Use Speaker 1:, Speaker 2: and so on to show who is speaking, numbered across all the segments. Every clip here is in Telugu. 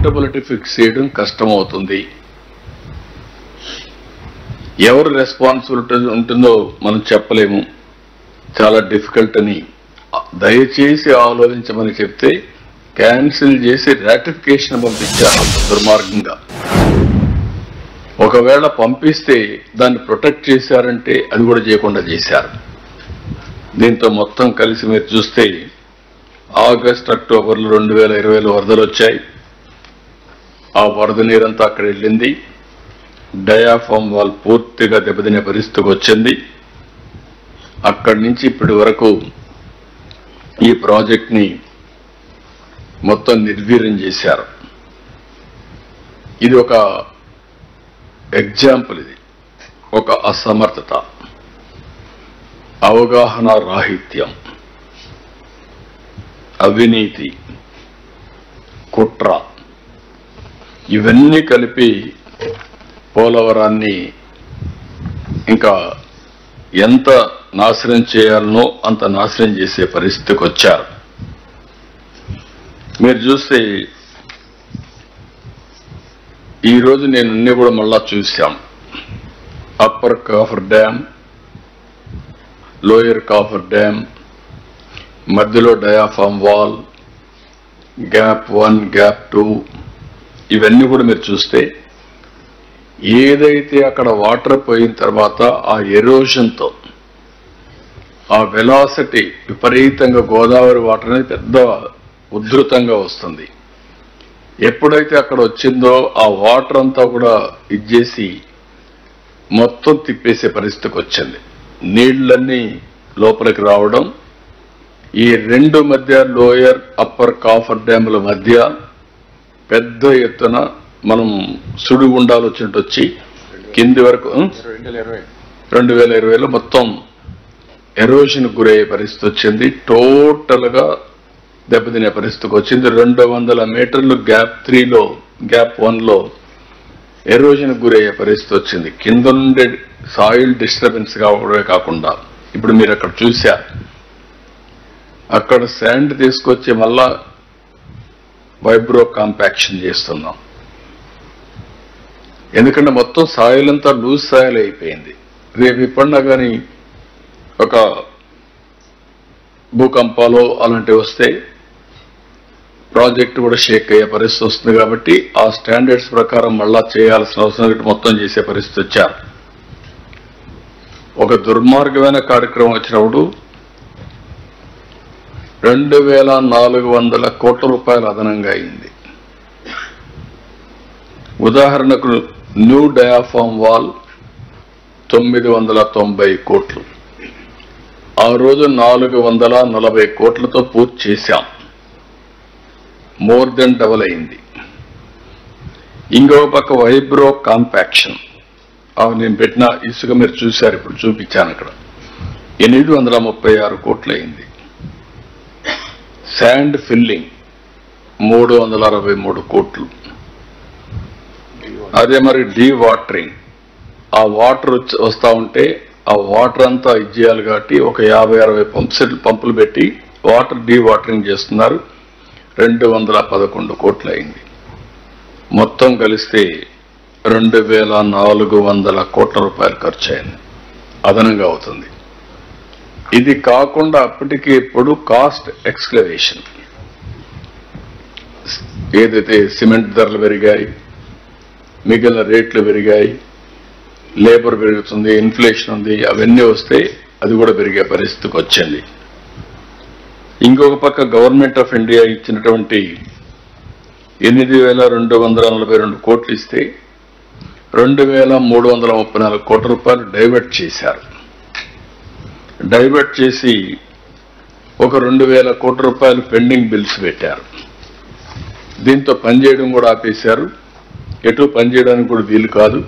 Speaker 1: అకౌంటబిలిటీ ఫిక్స్ చేయడం కష్టమవుతుంది. ఎవరు రెస్పాన్సిబిలిటీ ఉంటుందో మనం చెప్పలేము, చాలా డిఫికల్ట్ అని దయచేసి ఆలోచించమని చెప్తే క్యాన్సిల్ చేసి రాటిఫికేషన్ పంపించారు దుర్మార్గంగా. ఒకవేళ పంపిస్తే దాన్ని ప్రొటెక్ట్ చేశారంటే అది కూడా చేయకుండా చేశారు. దీంతో మొత్తం కలిసి మీరు చూస్తే ఆగస్ట్ అక్టోబర్లో 2020లో వరదలు వచ్చాయి. ఆ వరద నీరంతా అక్కడ వెళ్ళింది. డయాఫామ్ వాల్ పూర్తిగా దెబ్బతినే పరిస్థితికి వచ్చింది. అక్కడి నుంచి ఇప్పటి వరకు ఈ ప్రాజెక్ట్ని మొత్తం నిర్వీర్యం చేశారు. ఇది ఒక ఎగ్జాంపుల్. ఇది ఒక అసమర్థత, అవగాహన రాహిత్యం, అవినీతి, కుట్ర ఇవన్నీ కలిపి పోలవరాన్ని ఇంకా ఎంత నాశనం చేయాలనో అంత నాశనం చేసే పరిస్థితికి వచ్చారు. మీరు చూస్తే ఈరోజు నేను అన్ని కూడా మళ్ళా చూశాం. Upper coffer dam, lower coffer dam, మధ్యలో డయాఫామ్ వాల్, గ్యాప్ 1, గ్యాప్ 2 ఇవన్నీ కూడా మీరు చూస్తే ఏదైతే అక్కడ వాటర్ పోయిన తర్వాత ఆ ఎరోషన్తో ఆ వెలాసిటీ విపరీతంగా గోదావరి వాటర్ అనేది పెద్ద ఉధృతంగా వస్తుంది. ఎప్పుడైతే అక్కడ వచ్చిందో ఆ వాటర్ అంతా కూడా ఇచ్చేసి మొత్తం తిప్పేసే పరిస్థితికి వచ్చింది. నీళ్లన్నీ లోపలికి రావడం, ఈ రెండు మధ్య లోయర్ అప్పర్ కాఫర్ డ్యాముల మధ్య పెద్ద ఎత్తున మనం సుడిగుండాలు వచ్చినట్టు వచ్చి కింది వరకు 2020లో మొత్తం ఎరోషన్ గురయ్యే పరిస్థితి వచ్చింది. టోటల్ గా దెబ్బతినే పరిస్థితికి వచ్చింది. 200 మీటర్లు గ్యాప్ 3లో, గ్యాప్ 1లో ఎరోషన్ గురయ్యే పరిస్థితి వచ్చింది. కింద నుండి సాయిల్ డిస్టర్బెన్స్ కాకుండా ఇప్పుడు మీరు అక్కడ చూశారు, అక్కడ శాండ్ తీసుకొచ్చి మళ్ళా వైబ్రో కాంపాక్షన్ చేస్తున్నాం. ఎందుకంటే మొత్తం సాయిల్ అంతా లూజ్ సాయిల్ అయిపోయింది. రేపు ఇప్పటినా కానీ ఒక భూకంపాలు అలాంటివి వస్తే ప్రాజెక్టు కూడా షేక్ అయ్యే పరిస్థితి వస్తుంది. కాబట్టి ఆ స్టాండర్డ్స్ ప్రకారం మళ్ళా చేయాల్సిన అవసరం మొత్తం చేసే పరిస్థితి వచ్చారు. ఒక దుర్మార్గమైన కార్యక్రమం వచ్చినప్పుడు 2400 కోట్ల రూపాయలు అదనంగా అయింది. ఉదాహరణకు న్యూ డయాఫామ్ వాల్ 990 కోట్లు, ఆ రోజు 440 కోట్లతో పూర్తి చేశాం. మోర్ దెన్ డబల్ అయింది. ఇంకో పక్క వైబ్రో కాంపాక్షన్, నేను పెట్టిన ఇసుక మీరు చూశారు, ఇప్పుడు చూపించాను అక్కడ 836 కోట్లు అయింది. శాండ్ ఫిల్లింగ్ 363 కోట్లు. అదే మరి డీ వాటరింగ్, ఆ వాటర్ వస్తా ఉంటే ఆ వాటర్ అంతా ఇచ్చేయాలి కాబట్టి ఒక 50-60 పంపులు పెట్టి వాటర్ డీ వాటరింగ్ చేస్తున్నారు. 211 కోట్లు అయింది. మొత్తం కలిస్తే 2400 కోట్ల రూపాయలు ఖర్చు అయింది, అదనంగా అవుతుంది. ఇది కాకుండా అప్పటికి ఇప్పుడు కాస్ట్ ఎక్స్క్లవేషన్, ఏదైతే సిమెంట్ ధరలు పెరిగాయి, మిగిలిన రేట్లు పెరిగాయి, లేబర్ పెరుగుతుంది, ఇన్ఫ్లేషన్ ఉంది, అవన్నీ వస్తే అది కూడా పెరిగే పరిస్థితికి వచ్చింది. ఇంకొక పక్క గవర్నమెంట్ ఆఫ్ ఇండియా ఇచ్చినటువంటి 8242 కోట్లు ఇస్తే 2334 కోట్ల రూపాయలు డైవర్ట్ చేశారు. డైవర్ట్ చేసి ఒక 2000 కోట్ల రూపాయలు పెండింగ్ బిల్స్ పెట్టారు. దీంతో పనిచేయడం కూడా ఆపేశారు. ఎటు పనిచేయడానికి కూడా వీలు కాదు.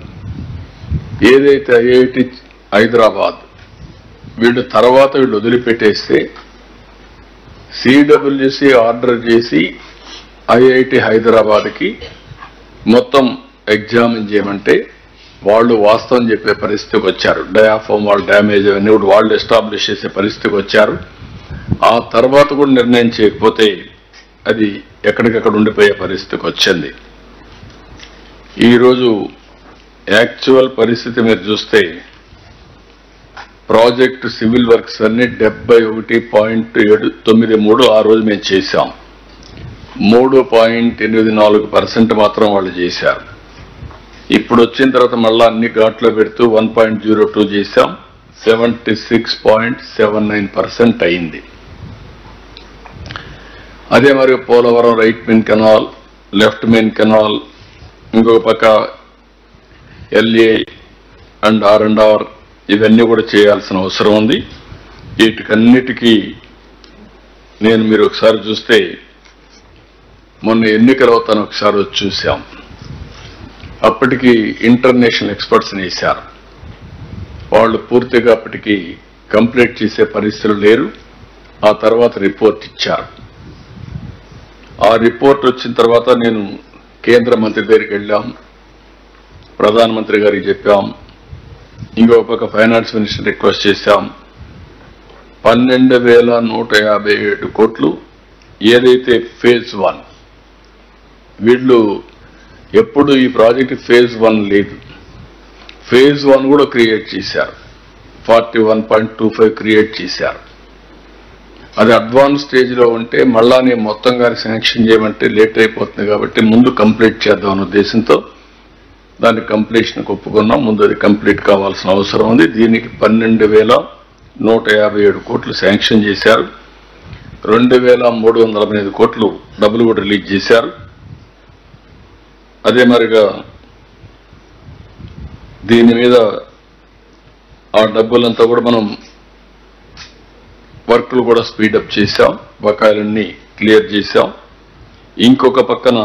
Speaker 1: ఏదైతే ఐఐటి హైదరాబాద్ వీళ్ళు వదిలిపెట్టేస్తే సిడబ్ల్యూసి ఆర్డర్ చేసి ఐఐటి హైదరాబాద్కి మొత్తం ఎగ్జామిన్ చేయమంటే వాళ్ళు వాస్తవం చెప్పే పరిస్థితికి వచ్చారు. డయాఫామ్ వాల్ డ్యామేజ్ అవన్నీ కూడా వాళ్ళు ఎస్టాబ్లిష్ చేసే పరిస్థితికి వచ్చారు. ఆ తర్వాత కూడా నిర్ణయం చేయకపోతే అది ఎక్కడికక్కడ ఉండిపోయే పరిస్థితికి వచ్చింది. ఈరోజు యాక్చువల్ పరిస్థితి మీరు చూస్తే ప్రాజెక్టు సివిల్ వర్క్స్ అన్ని 71.93 ఆ రోజు మేము చేశాం. 3.84% మాత్రం వాళ్ళు చేశారు. ఇప్పుడు వచ్చిన తర్వాత మళ్ళా అన్ని ఘాట్లో పెడుతూ 1.02 చేశాం. 76.79% అయింది. అదే మరి Polavaram right main canal, left main canal, ఇంకొక పక్క LA అండ్ R&R ఇవన్నీ కూడా చేయాల్సిన అవసరం ఉంది. వీటికన్నిటికీ మీరు ఒకసారి చూస్తే మొన్న ఎన్నికలు అవుతాను ఒకసారి వచ్చి చూసాం. అప్పటికి ఇంటర్నేషనల్ ఎక్స్పర్ట్స్ని వేశారు. వాళ్ళు పూర్తిగా అప్పటికి కంప్లీట్ చేసే పరిస్థితులు లేరు. ఆ తర్వాత రిపోర్ట్ ఇచ్చారు. ఆ రిపోర్ట్ వచ్చిన తర్వాత నేను కేంద్ర మంత్రి దగ్గరికి వెళ్ళాం, ప్రధానమంత్రి గారికి చెప్పాం, ఇంకొక పక్క ఫైనాన్స్ మినిస్టర్ రిక్వెస్ట్ చేశాం. 12,157 కోట్లు ఏదైతే ఫేజ్ 1, వీళ్ళు ఎప్పుడు ఈ ప్రాజెక్ట్ ఫేజ్ 1 లేదు, ఫేజ్ 1 కూడా క్రియేట్ చేశారు. 41.25 క్రియేట్ చేశారు. అది అడ్వాన్స్ స్టేజ్లో ఉంటే మళ్ళా నేను మొత్తం గారి శాంక్షన్ చేయమంటే లేట్ అయిపోతుంది కాబట్టి ముందు కంప్లీట్ చేద్దాం అనే ఉద్దేశంతో దాని కంప్లీషన్కి ఒప్పుకున్నాం. ముందు అది కంప్లీట్ కావాల్సిన అవసరం ఉంది. దీనికి 12,157 కోట్లు శాంక్షన్ చేశారు. 2,318 కోట్లు డబ్బులు కూడా రిలీజ్ చేశారు. అదే మరిగా దీని మీద ఆ డబ్బులంతా కూడా మనం వర్క్లు కూడా స్పీడప్ చేశాం, బకాయిలన్నీ క్లియర్ చేశాం. ఇంకొక పక్కన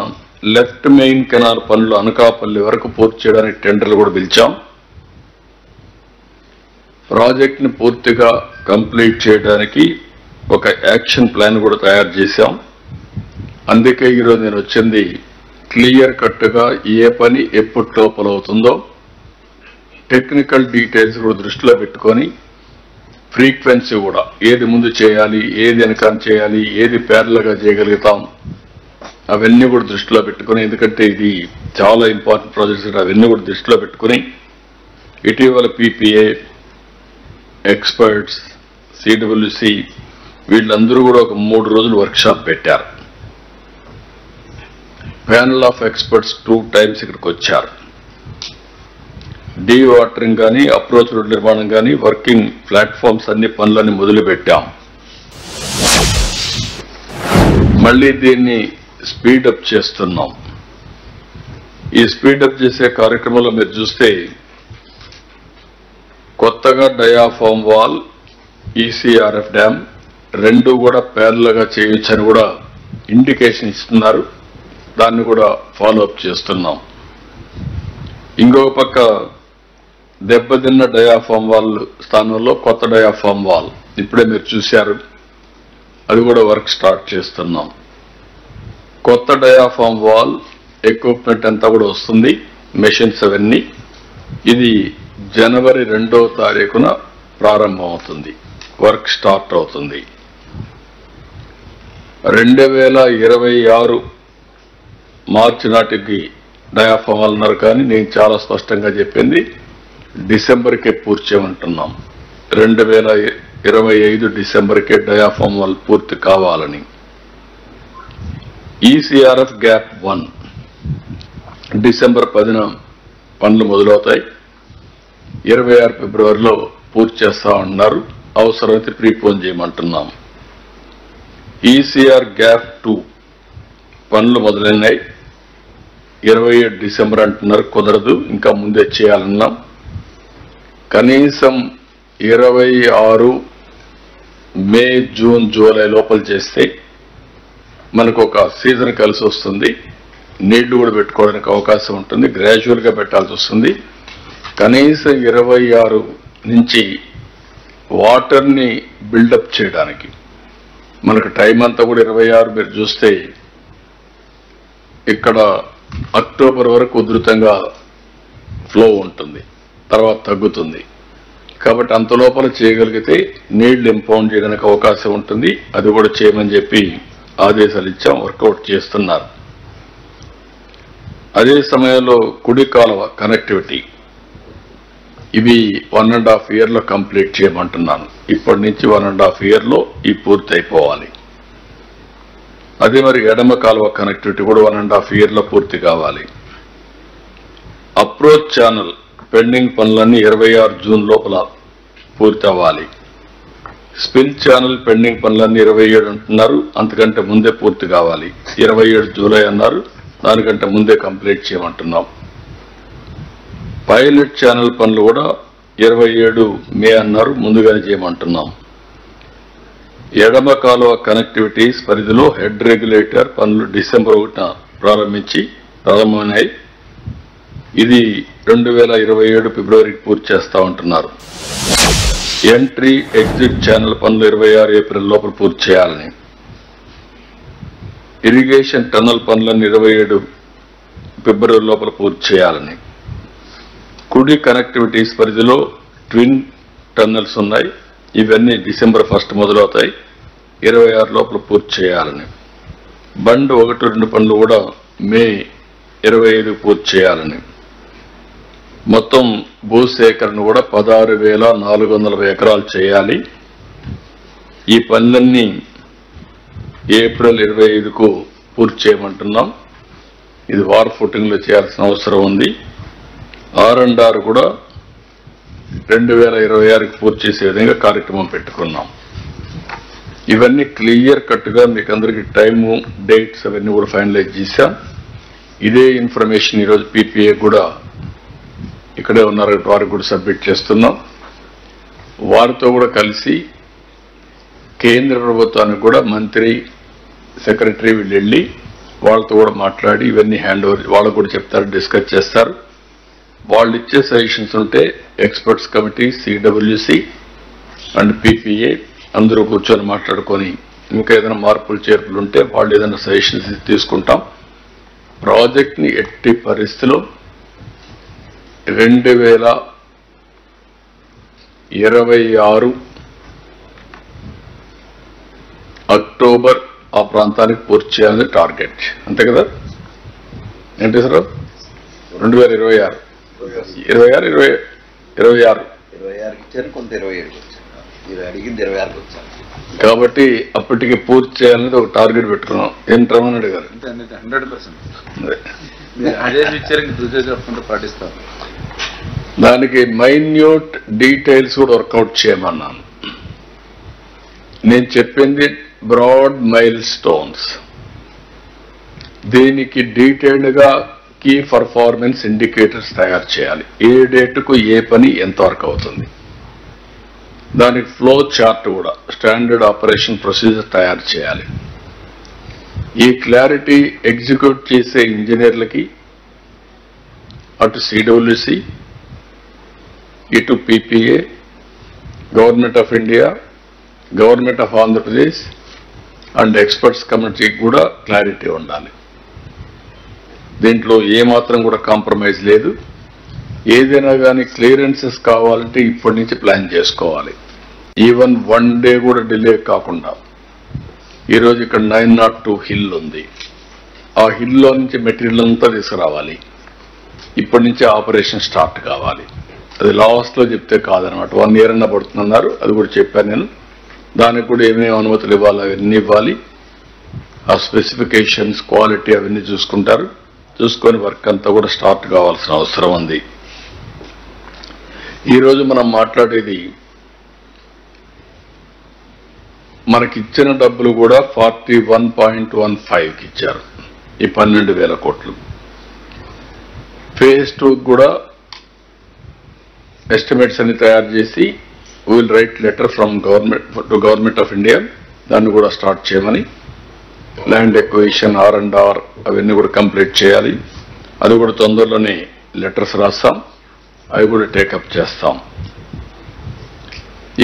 Speaker 1: లెఫ్ట్ మెయిన్ కెనాల్ పనులు అనకాపల్లి వరకు పూర్తి చేయడానికి టెండర్లు కూడా పిలిచాం. ప్రాజెక్ట్ని పూర్తిగా కంప్లీట్ చేయడానికి ఒక యాక్షన్ ప్లాన్ కూడా తయారు చేశాం. అందుకే ఈరోజు నేను వచ్చింది క్లియర్ కట్గా ఏ పని ఎప్పుడు లోపల అవుతుందో టెక్నికల్ డీటెయిల్స్ కూడా దృష్టిలో పెట్టుకొని ఫ్రీక్వెన్సీ కూడా ఏది ముందు చేయాలి, ఏది వెనకాల చేయాలి, ఏది ప్యారల్గా చేయగలుగుతాం అవన్నీ కూడా దృష్టిలో పెట్టుకుని, ఎందుకంటే ఇది చాలా ఇంపార్టెంట్ ప్రాజెక్ట్స్, అవన్నీ కూడా దృష్టిలో పెట్టుకుని ఇటీవల PPA ఎక్స్పర్ట్స్, CWC వీళ్ళందరూ కూడా ఒక 3 రోజులు వర్క్షాప్ పెట్టారు. ప్యానల్ ఆఫ్ ఎక్స్పర్ట్స్ 2 times ఇక్కడికి వచ్చారు. డీ వాటరింగ్ కానీ, అప్రోచ్ రోడ్ నిర్మాణం కానీ, వర్కింగ్ ప్లాట్ఫామ్స్ అన్ని పనులన్నీ మొదలుపెట్టాం. మళ్ళీ దీన్ని స్పీడప్ చేస్తున్నాం. ఈ స్పీడప్ చేసే కార్యక్రమంలో మీరు చూస్తే కొత్తగా డయాఫామ్ వాల్, ECRF డ్యామ్ 2 కూడా ప్యారల్గా చేయొచ్చని కూడా ఇండికేషన్ ఇస్తున్నారు. దాన్ని కూడా ఫాలోఅప్ చేస్తున్నాం. ఇంకొక పక్క దెబ్బతిన్న డయాఫామ్ వాల్ స్థానంలో కొత్త డయాఫామ్ వాల్ ఇప్పుడే మీరు చూశారు, అది కూడా వర్క్ స్టార్ట్ చేస్తున్నాం. కొత్త డయాఫామ్ వాల్ ఎక్విప్మెంట్ అంతా కూడా వస్తుంది, మెషిన్స్ అవన్నీ. ఇది జనవరి 2వ తారీఖున ప్రారంభం అవుతుంది, వర్క్ స్టార్ట్ అవుతుంది. 2026 మార్చి నాటికి డయాఫామ్ వాల్ అన్నారు, కానీ నేను చాలా స్పష్టంగా చెప్పింది డిసెంబర్కే పూర్తి చేయమంటున్నాం. 2025 డిసెంబర్కే డయాఫామ్ వాల్ పూర్తి కావాలని. ECRF గ్యాప్ 1 డిసెంబర్ 10న పనులు మొదలవుతాయి. 26 ఫిబ్రవరిలో పూర్తి చేస్తామన్నారు. అవసరమైతే ప్రీపోన్ చేయమంటున్నాం. ECR గ్యాప్ 2 పనులు మొదలైనాయి. 27 డిసెంబర్ అంటున్నారు, కుదరదు, ఇంకా ముందే చేయాలన్నాం. కనీసం 26 మే, జూన్, జూలై లోపల చేస్తే మనకు ఒక సీజన్ కలిసి వస్తుంది. నీళ్లు కూడా పెట్టుకోవడానికి అవకాశం ఉంటుంది. గ్రాడ్యువల్గా పెట్టాల్సి వస్తుంది. కనీసం 26 నుంచి వాటర్ని బిల్డప్ చేయడానికి మనకు టైం అంతా కూడా 26. మీరు చూస్తే ఇక్కడ అక్టోబర్ వరకు ఉధృతంగా ఫ్లో ఉంటుంది, తర్వాత తగ్గుతుంది. కాబట్టి అంత లోపల చేయగలిగితే నీళ్లు ఇంపౌండ్ చేయడానికి అవకాశం ఉంటుంది. అది కూడా చేయమని చెప్పి ఆదేశాలు ఇచ్చాం, వర్కౌట్ చేస్తున్నారు. అదే సమయంలో కుడి కాలువ కనెక్టివిటీ ఇవి 1.5 year కంప్లీట్ చేయమంటున్నాను. ఇప్పటి నుంచి 1.5 year ఈ పూర్తి అయిపోవాలి. అదే మరి ఎడమ కాలువ కనెక్టివిటీ కూడా 1.5 year పూర్తి కావాలి. అప్రోచ్ ఛానల్ పెండింగ్ పనులన్నీ 26 June లోపల పూర్తి అవ్వాలి. స్పిల్ ఛానల్ పెండింగ్ పనులన్నీ 27 అంటున్నారు, అంతకంటే ముందే పూర్తి కావాలి. 27 July అన్నారు, దానికంటే ముందే కంప్లీట్ చేయమంటున్నాం. పైలట్ ఛానల్ పనులు కూడా 27 May అన్నారు, ముందుగానే చేయమంటున్నాం. ఎడమ కాలువ కనెక్టివిటీస్ పరిధిలో హెడ్ రెగ్యులేటర్ పనులు December 1 ప్రారంభమైనాయి. ఇది 2027 February పూర్తి చేస్తా ఉంటున్నారు. ఎంట్రీ ఎగ్జిట్ ఛానల్ పనులు 26 April లోపల పూర్తి చేయాలని, ఇరిగేషన్ టన్నల్ పనులను 27 February లోపల పూర్తి చేయాలని, కుడి కనెక్టివిటీస్ పరిధిలో ట్విన్ టన్నల్స్ ఉన్నాయి, ఇవన్నీ December 1 మొదలవుతాయి, 26 లోపల పూర్తి చేయాలని, బండ్ 1-2 పనులు కూడా May 25 పూర్తి చేయాలని, మొత్తం భూసేకరణ కూడా 16,440 ఎకరాలు చేయాలి. ఈ పనులన్నీ April 25కు పూర్తి చేయమంటున్నాం. ఇది వార్ ఫుటింగ్ లో చేయాల్సిన అవసరం ఉంది. R&R కూడా 2026కి పూర్తి చేసే విధంగా కార్యక్రమం పెట్టుకున్నాం. ఇవన్నీ క్లియర్ కట్ గా మీకు అందరికి టైము డేట్స్ అవన్నీ కూడా ఫైనలైజ్ చేశాం. ఇదే ఇన్ఫర్మేషన్ ఈరోజు PPA కూడా ఇక్కడే ఉన్నారు, వారికి కూడా సబ్మిట్ చేస్తున్నాం. వారితో కూడా కలిసి కేంద్ర ప్రభుత్వానికి కూడా మంత్రి సెక్రటరీ వీళ్ళు వెళ్ళి వాళ్ళతో కూడా మాట్లాడి ఇవన్నీ హ్యాండ్ ఓవర్ వాళ్ళకు కూడా చెప్తారు, డిస్కస్ చేస్తారు. వాళ్ళు ఇచ్చే సజెషన్స్ ఉంటే experts committee, CWC and PPA అందరూ కూర్చొని మాట్లాడుకొని ఇంకా ఏదైనా మార్పులు చేర్పులు ఉంటే వాళ్ళు ఏదైనా సజెషన్స్ తీసుకుంటాం. ప్రాజెక్ట్ ని ఎట్టి పరిస్థితిలో 2026 October ఆ ప్రాంతానికి పూర్తి చేయాలని టార్గెట్, అంతే కదా? ఏంటి సార్? 2026 కాబట్టి అప్పటికి పూర్తి చేయాలనేది ఒక టార్గెట్ పెట్టుకున్నాం. ఏంటమని అడిగారు?
Speaker 2: 100% పాటిస్తాం.
Speaker 1: దానికి మైన్యూట్ డీటెయిల్స్ కూడా వర్కౌట్ చేయమన్నాను. నేను చెప్పింది బ్రాడ్ మైల్ స్టోన్స్. దీనికి డీటెయిల్డ్ గా కీ పర్ఫార్మెన్స్ ఇండికేటర్స్ తయారు చేయాలి. ఏ డేట్కు ఏ పని ఎంతవరకు అవుతుంది, దానికి ఫ్లో చార్ట్ కూడా స్టాండర్డ్ ఆపరేషన్ ప్రొసీజర్ తయారు చేయాలి. ఈ క్లారిటీ ఎగ్జిక్యూట్ చేసే ఇంజనీర్లకి అటు CWC ఇటు PPA, government of India, government of Andhra Pradesh and experts కమిటీకి కూడా క్లారిటీ ఉండాలి. దీంట్లో ఏమాత్రం కూడా కాంప్రమైజ్ లేదు. ఏదైనా కానీ క్లియరెన్సెస్ కావాలంటే ఇప్పటి నుంచి ప్లాన్ చేసుకోవాలి. ఈవెన్ 1 day కూడా డిలే కాకుండా. ఈరోజు ఇక్కడ 902 హిల్ ఉంది, ఆ హిల్లో నుంచి మెటీరియల్ అంతా తీసుకురావాలి. ఇప్పటి నుంచి ఆపరేషన్ స్టార్ట్ కావాలి. అది లాస్ట్ లో చెప్తే కాదనమాట. 1 year అన్న పడుతుందన్నారు, అది కూడా చెప్పాను నేను. దానికి కూడా ఏమేమి అనుమతులు ఇవ్వాలి అవన్నీ ఇవ్వాలి. ఆ స్పెసిఫికేషన్స్, క్వాలిటీ అవన్నీ చూసుకుంటారు. చూసుకొని వర్క్ అంతా కూడా స్టార్ట్ కావాల్సిన అవసరం ఉంది. ఈరోజు మనం మాట్లాడేది మనకిచ్చిన డబ్బులు కూడా 41.15కి ఇచ్చారు, ఈ 12,000 కోట్లు. Phase 2 కూడా ఎస్టిమేట్స్ అన్ని తయారు చేసి will write letter from government of India, దాన్ని కూడా స్టార్ట్ చేయమని. ల్యాండ్ ఎక్విజిషన్, R&R అవన్నీ కూడా కంప్లీట్ చేయాలి. అది కూడా తొందరలోనే లెటర్స్ రాస్తాం, అవి కూడా టేకప్ చేస్తాం.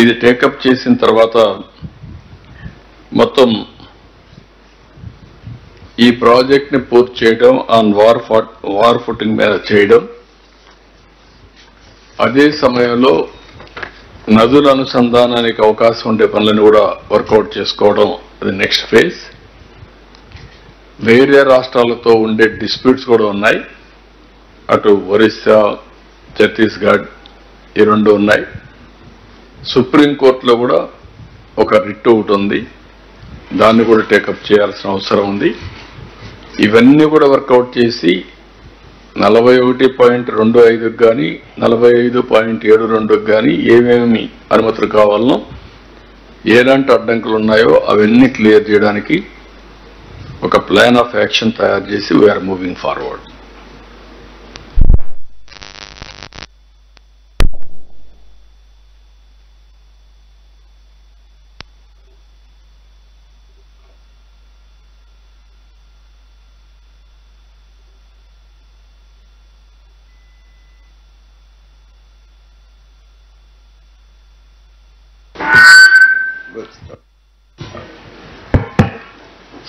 Speaker 1: ఇది టేకప్ చేసిన తర్వాత మొత్తం ఈ ప్రాజెక్ట్ ని పూర్తి చేయడం, ఆన్ వార్ ఫుటింగ్ మీద చేయడం, అదే సమయంలో నదుల అనుసంధానానికి అవకాశం ఉండే పనులను కూడా వర్కౌట్ చేసుకోవడం, అది నెక్స్ట్ ఫేజ్. వేరే రాష్ట్రాలతో ఉండే డిస్ప్యూట్స్ కూడా ఉన్నాయి, అటు ఒరిస్సా, ఛత్తీస్గఢ్ ఈ రెండు ఉన్నాయి. సుప్రీంకోర్టులో కూడా ఒక రిట్ ఒకటి ఉంది, దాన్ని కూడా టేకప్ చేయాల్సిన అవసరం ఉంది. ఇవన్నీ కూడా వర్కౌట్ చేసి 41.25 కానీ 45.72 కానీ ఏమేమి అనుమతులు కావాలనో, ఎలాంటి అడ్డంకులు ఉన్నాయో అవన్నీ క్లియర్ చేయడానికి ఒక ప్లాన్ ఆఫ్ యాక్షన్ తయారు చేసి we are moving forward.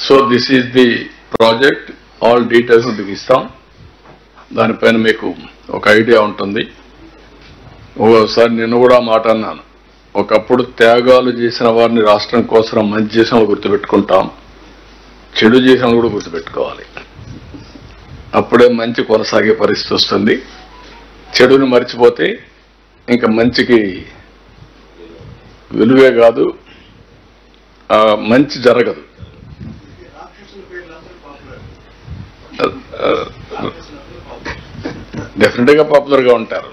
Speaker 1: So this is the project. All details మీకు ఇస్తాం. దానిపైన మీకు ఒక ఐడియా ఉంటుంది. ఒకసారి నేను కూడా మాట అన్నాను, ఒకప్పుడు త్యాగాలు చేసిన వారిని రాష్ట్రం కోసం మంచి చేసిన వాళ్ళు గుర్తుపెట్టుకుంటాం, చెడు చేసిన వాళ్ళు కూడా గుర్తుపెట్టుకోవాలి. అప్పుడే మంచి కొనసాగే పరిస్థితి వస్తుంది. చెడుని మర్చిపోతే ఇంకా మంచికి విలువే కాదు, మంచి జరగదు. డెఫినెట్ గా పాపులర్ గా ఉంటారు.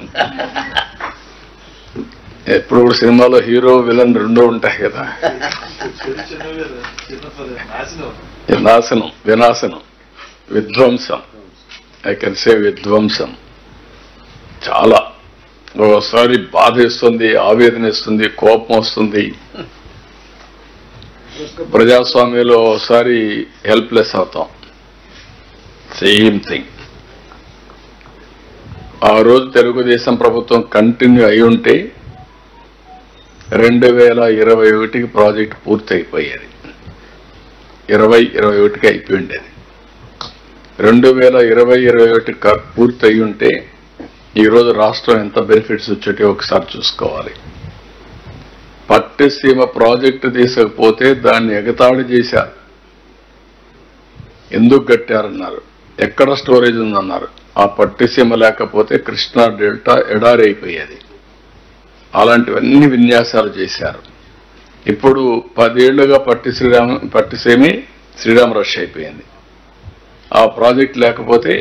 Speaker 1: ఎప్పుడు కూడా సినిమాలో హీరో విలన్ రెండూ ఉంటాయి కదా. వినాశనం, విధ్వంసం. ఐ కెన్ సే విధ్వంసం. చాలా ఒకసారి బాధ ఇస్తుంది, ఆవేదన ఇస్తుంది, కోపం వస్తుంది. ప్రజాస్వామ్యంలో ఒకసారి హెల్ప్లెస్ అవుతాం. Same thing. ఆ రోజు తెలుగుదేశం ప్రభుత్వం కంటిన్యూ అయి ఉంటే 2021కి ప్రాజెక్ట్ పూర్తి అయిపోయేది. 2021కి అయిపోయి ఉండేది. 2020-21 పూర్తి అయి ఉంటే ఈరోజు రాష్ట్రం ఎంత బెనిఫిట్స్ వచ్చేటో ఒకసారి చూసుకోవాలి. పట్టిసీమ ప్రాజెక్టు తీసుకపోతే దాన్ని ఎగతాళి చేశారు. ఎందుకు కట్టారన్నారు, ఎక్కడ స్టోరేజ్ ఉందన్నారు. ఆ పట్టిసీమ లేకపోతే కృష్ణా డెల్టా ఎడారి అయిపోయేది. అలాంటివన్నీ విన్యాసాలు చేశారు. ఇప్పుడు 10 ఏళ్లుగా పట్టిసీమే శ్రీరామ రష్ అయిపోయింది. ఆ ప్రాజెక్ట్ లేకపోతే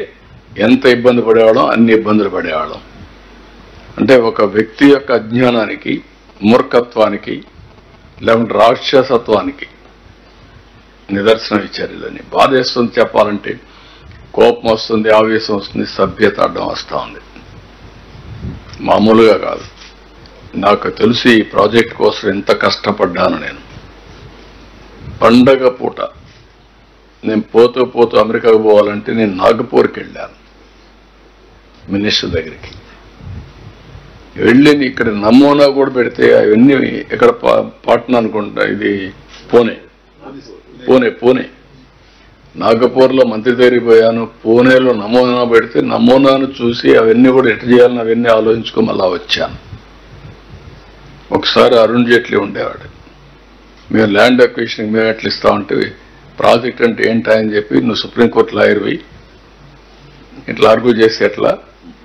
Speaker 1: ఎంత ఇబ్బంది పడేవాళ్ళం, అన్ని ఇబ్బందులు పడేవాళ్ళం. అంటే ఒక వ్యక్తి యొక్క అజ్ఞానానికి, మూర్ఖత్వానికి, లేకుంటే రాక్షసత్వానికి నిదర్శనం ఇచ్చారు. బాధేస్తుంది చెప్పాలంటే. కోపం వస్తుంది, ఆవేశం వస్తుంది, సభ్యత అడ్డం వస్తూ ఉంది. మామూలుగా కాదు. నాకు తెలుసు ఈ ప్రాజెక్ట్ కోసం ఎంత కష్టపడ్డాను నేను. పండగ పూట నేను పోతూ అమెరికాకు పోవాలంటే నేను నాగపూర్కి వెళ్ళాను మినిస్టర్ దగ్గరికి. వెళ్ళి ఇక్కడ నమూనా కూడా పెడితే అవన్నీ ఇక్కడ పాట్నా అనుకుంటా, ఇది పూణే నాగపూర్లో మంత్రి దగ్గరికి పోయాను. పూణేలో నమూనా పెడితే నమూనాను చూసి అవన్నీ కూడా ఎట్లా చేయాలని అవన్నీ ఆలోచించుకో మళ్ళా వచ్చాను. ఒకసారి అరుణ్ జైట్లీ ఉండేవాడు. మేము ల్యాండ్ అక్విజిషన్ మేము ఎట్లా ఇస్తామంటే, ప్రాజెక్ట్ అంటే ఏంటని చెప్పి, నువ్వు సుప్రీంకోర్టు లాయర్వి, ఇట్లా ఆర్గ్యూ చేసి ఎట్లా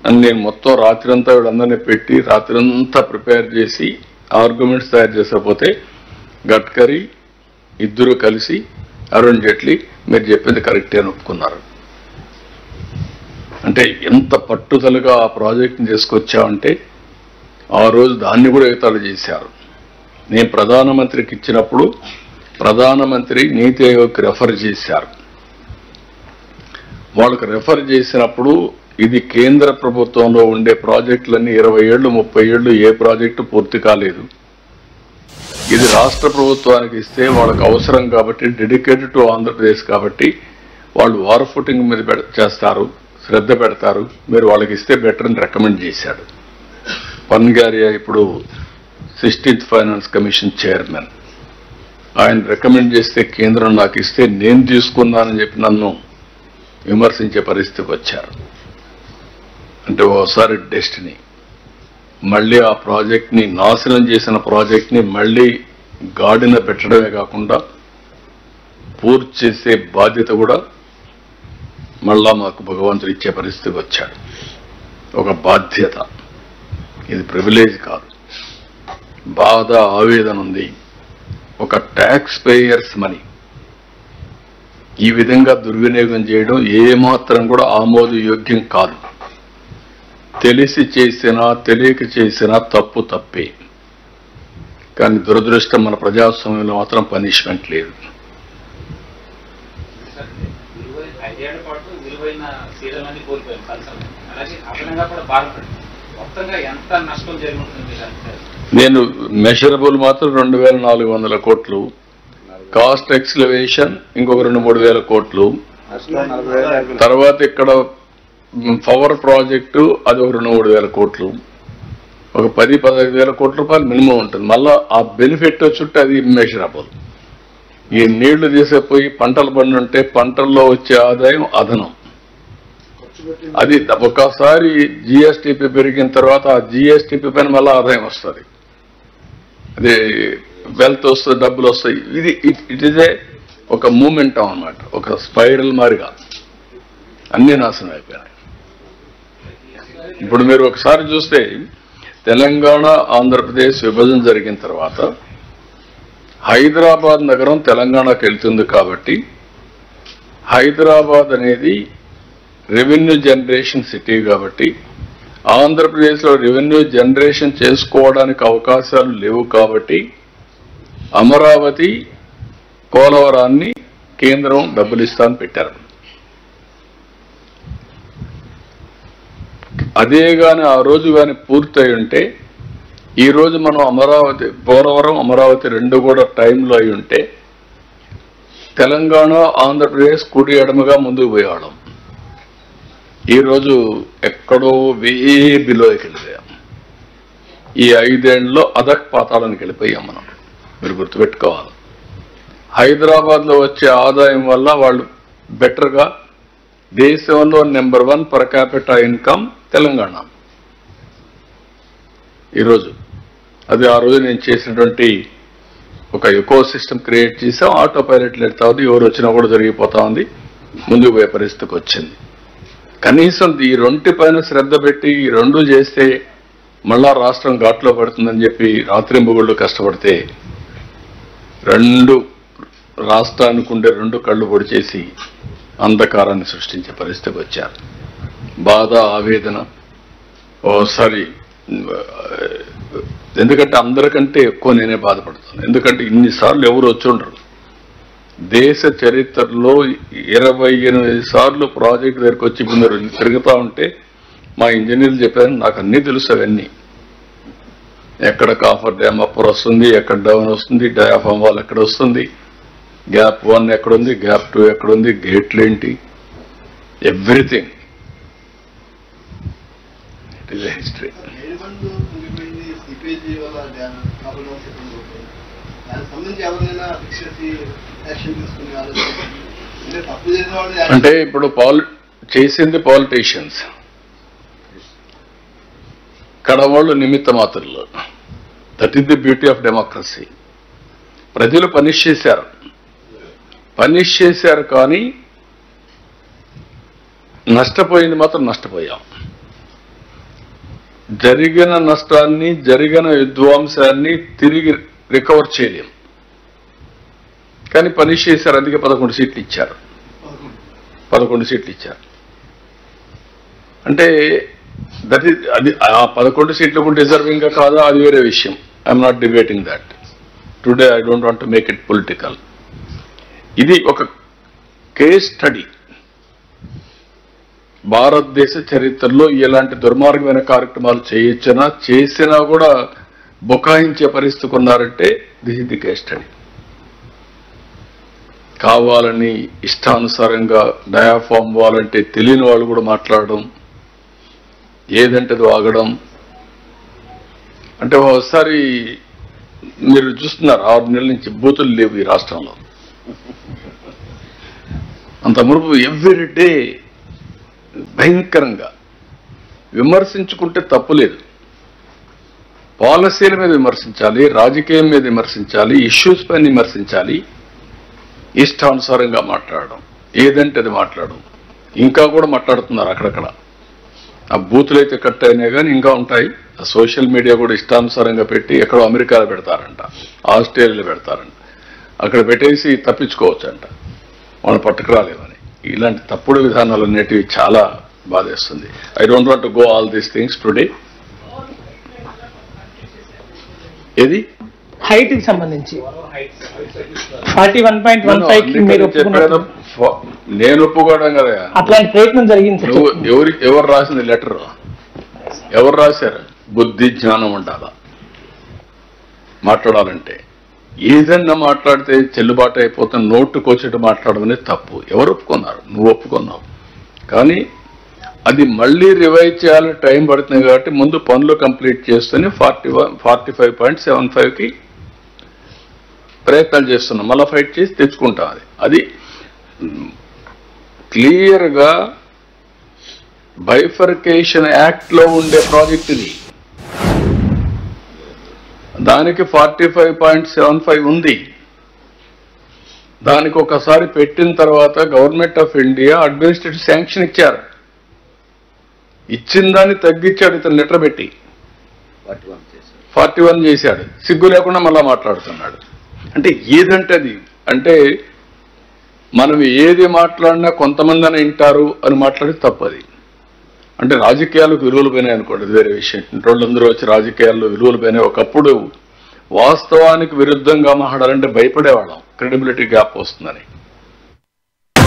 Speaker 1: అని నేను మొత్తం రాత్రంతా వీళ్ళందరినీ పెట్టి రాత్రంతా ప్రిపేర్ చేసి ఆర్గ్యుమెంట్స్ తయారు చేసకపోతే గడ్కరీ ఇద్దరు కలిసి అరుణ్ జైట్లీ మీరు చెప్పింది కరెక్టే అని ఒప్పుకున్నారు. అంటే ఎంత పట్టుదలగా ఆ ప్రాజెక్ట్ని తీసుకొచ్చామంటే ఆ రోజు దాన్ని కూడా ఎగతాళి చేశారు. నేను ప్రధానమంత్రికి ఇచ్చినప్పుడు ప్రధానమంత్రి నీతి ఆయోగ్కి రెఫర్ చేశారు. వాళ్ళకు రెఫర్ చేసినప్పుడు ఇది కేంద్ర ప్రభుత్వంలో ఉండే ప్రాజెక్టులన్నీ 20 ఏళ్ళు 30 ఏళ్ళు ఏ ప్రాజెక్టు పూర్తి కాలేదు. ఇది రాష్ట్ర ప్రభుత్వానికి ఇస్తే వాళ్ళకి అవసరం కాబట్టి, డెడికేటెడ్ టు ఆంధ్రప్రదేశ్ కాబట్టి వాళ్ళు వార్ ఫుటింగ్ మీద చేస్తారు, శ్రద్ధ పెడతారు, మీరు వాళ్ళకి ఇస్తే బెటర్ అని రికమెండ్ చేశాడు. పన్గారియా ఇప్పుడు 16th ఫైనాన్స్ కమిషన్ చైర్మన్. ఆయన రికమెండ్ చేస్తే కేంద్రం నాకు ఇస్తే నేను తీసుకున్నానని చెప్పి నన్ను విమర్శించే పరిస్థితికి వచ్చారు. అంటే ఓసారి డెస్టినీ. మళ్ళీ ఆ ప్రాజెక్ట్ని, నాశనం చేసిన ప్రాజెక్ట్ని మళ్ళీ గాడిన పెట్టడమే కాకుండా పూర్తి చేసే బాధ్యత కూడా మళ్ళా మాకు భగవంతుడు ఇచ్చే పరిస్థితికి వచ్చాడు. ఒక బాధ్యత. ఇది ప్రివిలేజ్ కాదు. బాధ, ఆవేదన ఉంది. ఒక ట్యాక్స్ పేయర్స్ మనీ ఈ విధంగా దుర్వినియోగం చేయడం ఏమాత్రం కూడా ఆమోదయోగ్యం కాదు. తెలిసి చేసినా తెలియక చేసినా తప్పు తప్పే. కానీ దురదృష్టం మన ప్రజాస్వామ్యంలో మాత్రం పనిష్మెంట్ లేదు. నేను మెషరబుల్ మాత్రం 2,400 కోట్లు, కాస్ట్ ఎక్స్లవేషన్ ఇంకొక 2-3 వేల కోట్లు, తర్వాత ఇక్కడ పవర్ ప్రాజెక్టు అది ఒక 2-3 వేల కోట్లు, ఒక 10-15 వేల కోట్ల రూపాయలు మినిమం ఉంటుంది. మళ్ళా ఆ బెనిఫిట్ చుట్టూ అది మెషరబుల్. ఈ నీళ్లు తీసేపోయి పంటలు పండుంటే పంటల్లో వచ్చే ఆదాయం అదనం. అది ఒకసారి జిఎస్టిపి పెరిగిన తర్వాత ఆ జిఎస్టిపి పైన మళ్ళీ ఆదాయం వస్తుంది. అది వెల్త్ వస్తుంది, డబ్బులు వస్తాయి. ఇది ఇట్ ఈజ్ ఒక మూమెంటం అన్నమాట, ఒక స్పైరల్ మారిగా అన్ని నాశనం అయిపోయినాయి. ఇప్పుడు మీరు ఒకసారి చూస్తే తెలంగాణ ఆంధ్రప్రదేశ్ విభజన జరిగిన తర్వాత హైదరాబాద్ నగరం తెలంగాణకు వెళ్తుంది కాబట్టి హైదరాబాద్ అనేది రెవెన్యూ జనరేషన్ సిటీ కాబట్టి ఆంధ్రప్రదేశ్లో రెవెన్యూ జనరేషన్ చేసుకోవడానికి అవకాశాలు లేవు కాబట్టి అమరావతి, పోలవరాన్ని కేంద్రం డబ్బులు ఇస్తాను పెట్టారు. అదే గాని ఆ రోజు గాని పూర్తయి ఉంటే ఈ రోజు మనం అమరావతి, పోలవరం, అమరావతి రెండు కూడా టైంలో అయి ఉంటే తెలంగాణ, ఆంధ్రప్రదేశ్ కుడి ఎడమగా ముందుకు పోయేవాళ్ళం. ఈరోజు ఎక్కడో వే బిలోకి వెళ్ళిపోయాం. ఈ 5 ఏళ్లలో అధక్ పాతాళానికి వెళ్ళిపోయాం మనం. మీరు గుర్తుపెట్టుకోవాలి. హైదరాబాద్లో వచ్చే ఆదాయం వల్ల వాళ్ళు బెటర్గా దేశంలో number 1 per capita income Telangana ఈరోజు. అది ఆ రోజు నేను చేసినటువంటి ఒక ఎకో సిస్టమ్ క్రియేట్ చేసాం. ఆటో పైలట్లు ఎడతా ఉంది, ఎవరు వచ్చినా కూడా జరిగిపోతా ఉంది, ముందుకు పోయే పరిస్థితికి వచ్చింది. కనీసం ఈ రెంటి పైన శ్రద్ధ పెట్టి ఈ రెండు చేస్తే మళ్ళా రాష్ట్రం ఘాట్లో పడుతుందని చెప్పి రాత్రింబగుళ్ళు కష్టపడితే రాష్ట్రానికి ఉండే 2 కళ్ళు పొడి చేసి అంధకారాన్ని సృష్టించే పరిస్థితికి వచ్చారు. బాధ, ఆవేదన ఓసారి. ఎందుకంటే అందరికంటే ఎక్కువ నేనే బాధపడుతాను. ఎందుకంటే ఇన్నిసార్లు ఎవరు వచ్చి ఉండరు. దేశ చరిత్రలో 28 సార్లు ప్రాజెక్ట్ దగ్గరికి వచ్చి మీరు తిరుగుతూ ఉంటే మా ఇంజనీర్లు చెప్పారు, నాకు అన్నీ తెలుసు. అవన్నీ ఎక్కడ కాఫర్ డ్యామ్ అప్పర్ వస్తుంది, ఎక్కడ డౌన్ వస్తుంది, డయాఫామ్ వాల్ ఎక్కడ వస్తుంది, గ్యాప్ 1 ఎక్కడుంది, గ్యాప్ 2 ఎక్కడుంది, గేట్లు ఏంటి, everything. It is a history. అంటే ఇప్పుడు చేసింది పాలిటీషియన్స్, కడవాళ్ళు నిమిత్త మాత్రులు. That is the beauty of democracy. ప్రజలు పనిష్ చేశారు కానీ నష్టపోయింది మాత్రం నష్టపోయాం. జరిగిన నష్టాన్ని, జరిగిన విధ్వంసాన్ని తిరిగి రికవర్ చేయలేం. కానీ పనిష్ చేశారు, అందుకే 11 సీట్లు ఇచ్చారు. 11 సీట్లు ఇచ్చారు అంటే దట్ ఈస్, అది ఆ 11 సీట్లకు డిజర్వింగ్ గా కాదా అది వేరే విషయం. I'm not debating that today. I don't want to make it political. ఇది ఒక కేస్ స్టడీ. భారతదేశ చరిత్రలో ఇలాంటి దుర్మార్గమైన కార్యక్రమాలు చేసినా కూడా బుకాయించే పరిస్థితికి ఉన్నారంటే this is the case study. కావాలని ఇష్టానుసారంగా డయాఫామ్ వాల్ అంటే తెలియని వాళ్ళు కూడా మాట్లాడడం, ఏదంటే వాగడం. అంటే ఒకసారి మీరు చూస్తున్నారు 6 నెలల నుంచి బూతులు లేవు ఈ రాష్ట్రంలో. అంత మునుపు ఎవ్రీ డే భయంకరంగా విమర్శించుకుంటే తప్పులేదు. పాలసీల మీద విమర్శించాలి, రాజకీయం మీద విమర్శించాలి, ఇష్యూస్ పైన విమర్శించాలి. ఇష్టానుసారంగా మాట్లాడడం, ఏదంటే అది మాట్లాడడం. ఇంకా కూడా మాట్లాడుతున్నారు అక్కడక్కడ. ఆ బూతులు అయితే కట్ అయినాయి కానీ ఇంకా ఉంటాయి. ఆ సోషల్ మీడియా కూడా ఇష్టానుసారంగా పెట్టి ఎక్కడో అమెరికాలో పెడతారంట, ఆస్ట్రేలియాలో పెడతారంట, అక్కడ పెట్టేసి తప్పించుకోవచ్చంట వాళ్ళు పట్టుకురాలేమని. ఇలాంటి తప్పుడు విధానాలు అనేటివి చాలా బాధేస్తుంది. I don't want to go all these things today. ఏది
Speaker 3: హైట్ కి సంబంధించి 41.15 మీరు
Speaker 1: చెప్పాను, నేను ఒప్పుకోవడం కదా.
Speaker 3: అట్లాంటి ప్రయత్నం జరిగింది.
Speaker 1: ఎవరు రాసింది లెటర్? ఎవరు రాశారు? బుద్ధి జ్ఞానం ఉండాలా మాట్లాడాలంటే. ఏదన్నా మాట్లాడితే చెల్లుబాటు అయిపోతుంది, నోటుకొచ్చేట్టు మాట్లాడడం అనేది తప్పు. ఎవరు ఒప్పుకున్నారు? నువ్వు ఒప్పుకున్నావు. కానీ అది మళ్ళీ రివైజ్ చేయాలని టైం పడుతుంది కాబట్టి ముందు పనులు కంప్లీట్ చేస్తేనే 45.75కి ప్రయత్నాలు చేస్తున్నాం. మళ్ళీ ఫైట్ చేసి తెచ్చుకుంటాం. అది క్లియర్గా బైఫర్కేషన్ యాక్ట్లో ఉండే ప్రాజెక్ట్ ఇది. దానికి 45.75 ఉంది. దానికి ఒకసారి పెట్టిన తర్వాత government of India administrative sanction ఇచ్చారు. ఇచ్చిన దాన్ని తగ్గించాడు ఇతను లెటర్ పెట్టి 41 చేశాడు. సిగ్గు లేకుండా మళ్ళా మాట్లాడుతున్నాడు. అంటే ఏదంటే అది అంటే మనం ఏది మాట్లాడినా కొంతమంది అని వింటారు అని మాట్లాడి తప్పది. అంటే రాజకీయాలకు విలువలు పోయినాయి అనుకోండి, వేరే విషయం. వాళ్ళందరూ వచ్చి రాజకీయాల్లో విలువలు పోయినాయి. ఒకప్పుడు వాస్తవానికి విరుద్ధంగా మాట్లాడాలంటే భయపడేవాళ్ళం, క్రెడిబిలిటీ గ్యాప్ వస్తుందని.